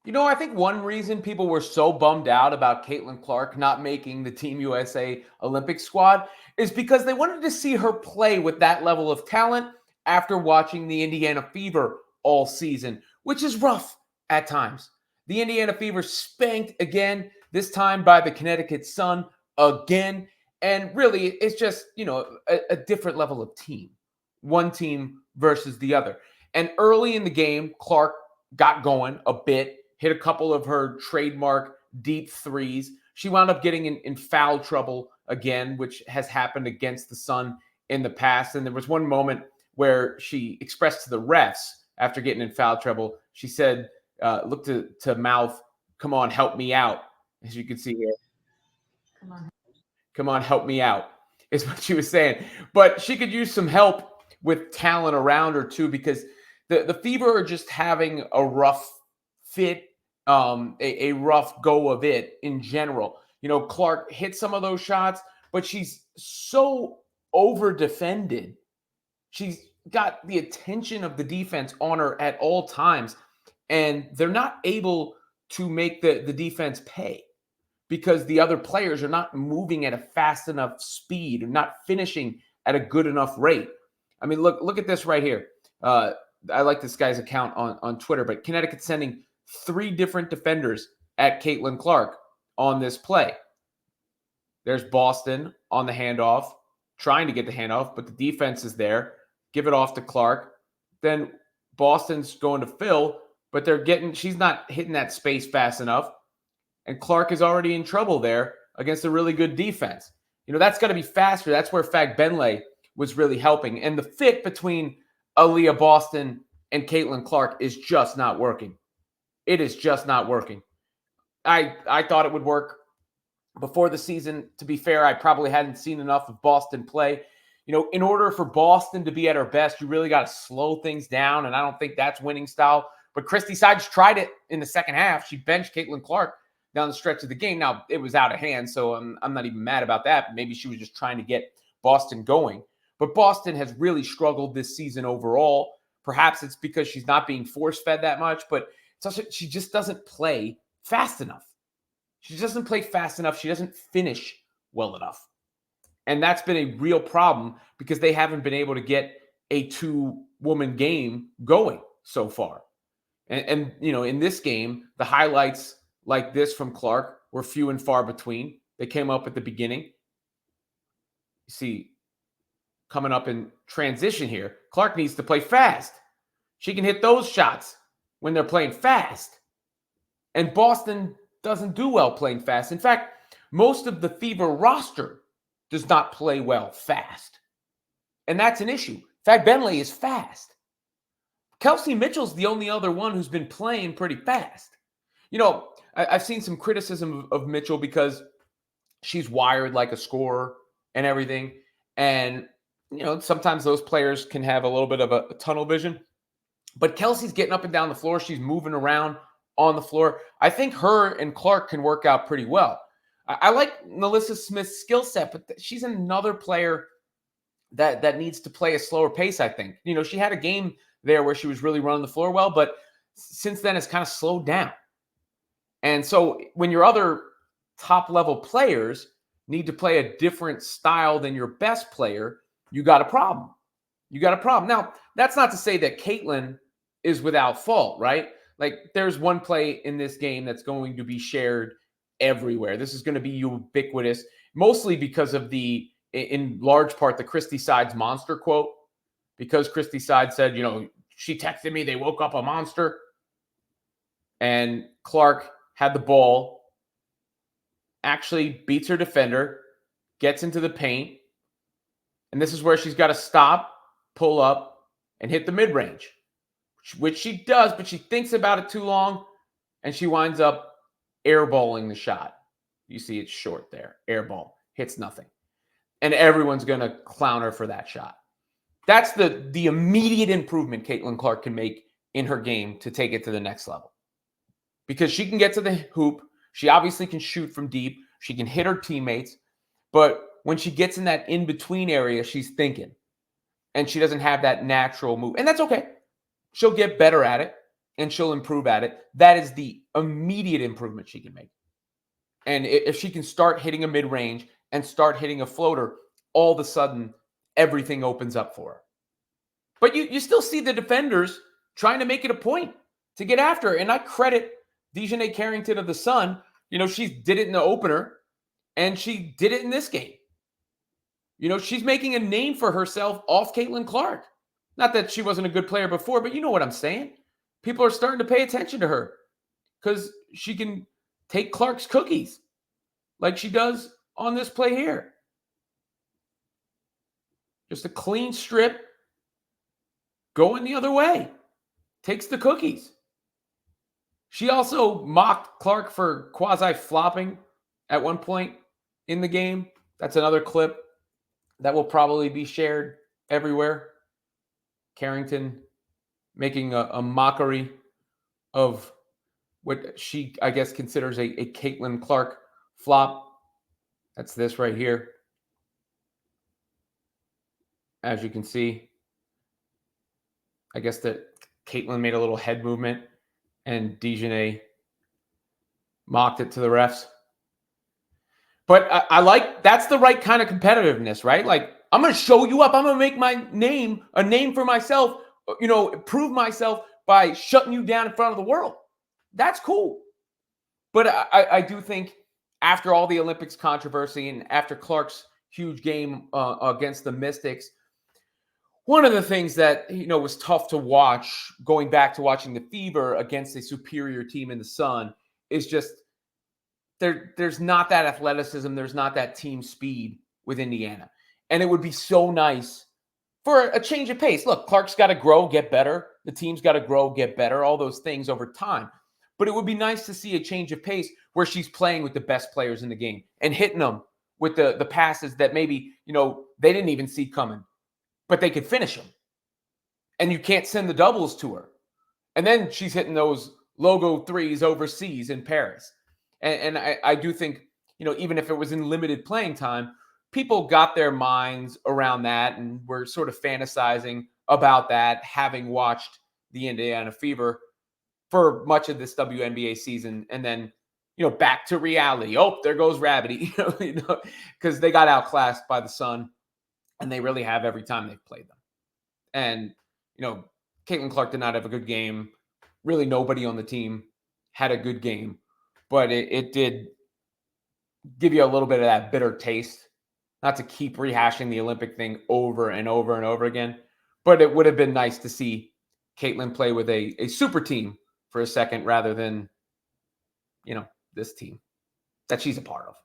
I think one reason people were so bummed out about Caitlin Clark not making the Team USA Olympic squad is because they wanted to see her play with that level of talent after watching the Indiana Fever all season, which is rough at times. The Indiana Fever spanked again, this time by the Connecticut Sun again. And really, it's just, a different level of team. One team versus the other. And early in the game, Clark got going a bit, hit a couple of her trademark deep threes. She wound up getting in foul trouble again, which has happened against the Sun in the past. And there was one moment where she expressed to the refs after getting in foul trouble, she said, look to mouth, come on, help me out. As you can see here, come on, help me out, is what she was saying. But she could use some help with talent around her too, because the Fever are just having a rough fit, a rough go of it in general. Clark hit some of those shots, but she's so over defended. She's got the attention of the defense on her at all times, and they're not able to make the defense pay because the other players are not moving at a fast enough speed or not finishing at a good enough rate. I mean, look at this right here. I like this guy's account on Twitter, but Connecticut sending 3 different defenders at Caitlin Clark on this play. There's Boston on the handoff, trying to get the handoff, but the defense is there. Give it off to Clark. Then Boston's going to Phil, but she's not hitting that space fast enough. And Clark is already in trouble there against a really good defense. That's got to be faster. That's where Fagbenle was really helping. And the fit between Aaliyah Boston and Caitlin Clark is just not working. It is just not working. I thought it would work before the season. To be fair, I probably hadn't seen enough of Boston play. In order for Boston to be at her best, you really got to slow things down, and I don't think that's winning style. But Christy Sides tried it in the second half. She benched Caitlin Clark down the stretch of the game. Now, it was out of hand, so I'm not even mad about that. Maybe she was just trying to get Boston going. But Boston has really struggled this season overall. Perhaps it's because she's not being force-fed that much, but it's also, she just doesn't play fast enough. She doesn't play fast enough. She doesn't finish well enough. And that's been a real problem because they haven't been able to get a 2-woman game going so far. And in this game, the highlights like this from Clark were few and far between. They came up at the beginning. You see, coming up in transition here, Clark needs to play fast. She can hit those shots when they're playing fast. And Boston doesn't do well playing fast. In fact, most of the Fever roster does not play well fast. And that's an issue. Fagbenle is fast. Kelsey Mitchell's the only other one who's been playing pretty fast. I've seen some criticism of Mitchell because she's wired like a scorer and everything. And, sometimes those players can have a little bit of a tunnel vision. But Kelsey's getting up and down the floor. She's moving around on the floor. I think her and Clark can work out pretty well. I like Melissa Smith's skill set, but she's another player that needs to play a slower pace, I think. She had a game there where she was really running the floor well, but since then it's kind of slowed down. And so when your other top-level players need to play a different style than your best player, you got a problem. Now, that's not to say that Caitlin is without fault, right? Like, there's one play in this game that's going to be shared everywhere. This is going to be ubiquitous, mostly because of in large part, the Christy Sides monster quote. Because Christy Sides said, she texted me, they woke up a monster. And Clark had the ball, actually beats her defender, gets into the paint. And this is where she's got to stop, pull up, and hit the mid-range, which she does, but she thinks about it too long, and she winds up airballing the shot. You see it's short there. Airball. Hits nothing. And everyone's going to clown her for that shot. That's the immediate improvement Caitlin Clark can make in her game to take it to the next level. Because she can get to the hoop. She obviously can shoot from deep. She can hit her teammates. But when she gets in that in-between area, she's thinking. And she doesn't have that natural move. And that's okay. She'll get better at it. and she'll improve at it. That is the immediate improvement she can make. And if she can start hitting a mid-range and start hitting a floater, all of a sudden, everything opens up for her. But you still see the defenders trying to make it a point to get after her. And I credit Dejanay Carrington of the Sun. She did it in the opener, and she did it in this game. She's making a name for herself off Caitlin Clark. Not that she wasn't a good player before, but you know what I'm saying. People are starting to pay attention to her because she can take Clark's cookies like she does on this play here. Just a clean strip going the other way. Takes the cookies. She also mocked Clark for quasi-flopping at one point in the game. That's another clip that will probably be shared everywhere. Carrington making a mockery of what she, I guess, considers a Caitlin Clark flop. That's this right here. As you can see, I guess that Caitlin made a little head movement and Dejanay mocked it to the refs. But I like, that's the right kind of competitiveness, right? Like, I'm going to show you up. I'm going to make my name a name for myself, prove myself by shutting you down in front of the world. That's cool. But I do think after all the Olympics controversy and after Clark's huge game against the Mystics, one of the things that, was tough to watch going back to watching the Fever against a superior team in the Sun is just there's not that athleticism. There's not that team speed with Indiana. And it would be so nice for a change of pace. Look, Clark's got to grow, get better. The team's got to grow, get better, all those things over time. But it would be nice to see a change of pace where she's playing with the best players in the game and hitting them with the passes that maybe, they didn't even see coming, but they could finish them. And you can't send the doubles to her. And then she's hitting those logo threes overseas in Paris. And I do think, even if it was in limited playing time, people got their minds around that and were sort of fantasizing about that, having watched the Indiana Fever for much of this WNBA season. And then, back to reality. Oh, there goes Rabbity, because they got outclassed by the Sun, and they really have every time they've played them. And, Caitlin Clark did not have a good game. Really nobody on the team had a good game. But it did give you a little bit of that bitter taste, not to keep rehashing the Olympic thing over and over and over again. But it would have been nice to see Caitlin play with a super team for a second rather than, this team that she's a part of.